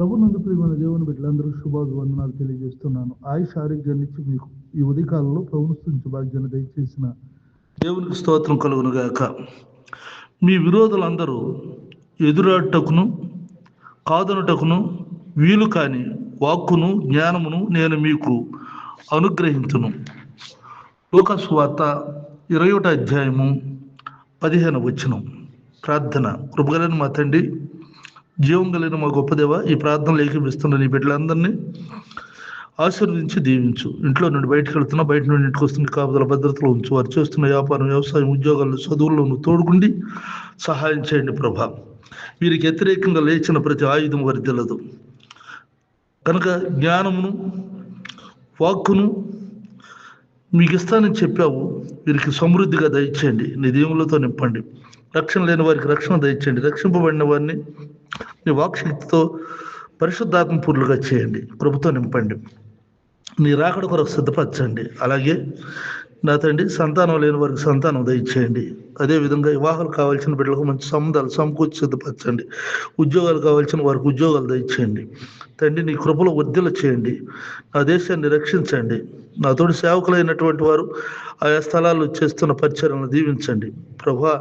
ప్రభునందు ప్రియమైన దేవుని బిడ్డలందరికీ శుభాభివందనాలు తెలియజేస్తున్నాను. ఆయుష్ ఆరోగ్యాన్ని ఇచ్చి మీకు ఈ ఉదయకాలంలో ప్రభుని స్తుతించే భాగ్యాన్ని దయచేసిన దేవునికి స్తోత్రం కలుగును గాక. మీ విరోధులందరూ ఎదురాటకును కాదనుటకును వీలు కాని వాక్కును జ్ఞానమును నేను మీకు అనుగ్రహించును. లూకా సువార్త 21వ అధ్యాయము 15వ వచనం. ప్రార్థన. కృపగలిగిన మా తండ్రి, జీవం కలిగిన మా గొప్ప దేవ, ఈ ప్రార్థనలు ఏకీపిస్తున్న నీ బిడ్డలందరినీ ఆశీర్వదించి దీవించు. ఇంట్లో నుండి బయటకు వెళ్తున్నా, బయట నుండి ఇంటికి వస్తున్న కాపుదల భద్రతలో ఉంచు. వారు చేస్తున్న వ్యాపారం, వ్యవసాయం, ఉద్యోగాల్లో, చదువుల్లోనూ తోడుకుండి సహాయం చేయండి ప్రభా. వీరికి వ్యతిరేకంగా లేచిన ప్రతి ఆయుధం వర్ధిల్లదు కనుక జ్ఞానమును వాక్కును మీకు ఇస్తానని చెప్పావు. వీరికి సమృద్ధిగా దయచేయండి. నీ దీవులతో నింపండి. రక్షణ లేని వారికి రక్షణ దయచేయండి. రక్షింపబడిన వారిని నీ వాక్శక్తితో పరిశుద్ధాత్మ పూర్లుగా చేయండి. కృపతో నింపండి. నీ రాకడ కొరకు సిద్ధపరచండి. అలాగే నా తండ్రి, సంతానం లేని వారికి సంతానం దయచేయండి. అదేవిధంగా వివాహాలు కావాల్సిన బిడ్డలకు మంచి సంబంధాలు సమకూర్చి సిద్ధపరచండి. ఉద్యోగాలు కావాల్సిన వారికి ఉద్యోగాలు దయచేయండి. తండ్రి, నీ కృపలో వర్ధిల్ల చేయండి. నా దేశాన్ని రక్షించండి. నా తోటి సేవకులైనటువంటి వారు ఆయా స్థలాల్లో చేస్తున్న పరిచర్యలను దీవించండి ప్రభా.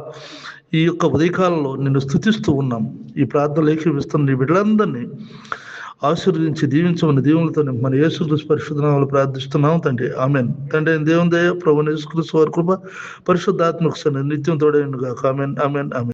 ఈ యొక్క ఉదయకాలంలో నిన్ను స్తుతిస్తూ ఉన్నాం. ఈ ప్రార్థనలు ఏకీపిస్తున్న నీ బిడ్డలందరినీ ఆశీర్వదించి దీవించమని దేవునితో మన యేసుక్రీస్తు పరిశుద్ధ నామములో ప్రార్థిస్తున్నాం తండ్రి. ఆమెన్. తండ్రి దేవుని దయ, ప్రభువైన యేసుక్రీస్తు వారి కృప, పరిశుద్ధాత్మకు నిత్యం తోడైనగాక. Amen, amen, amen.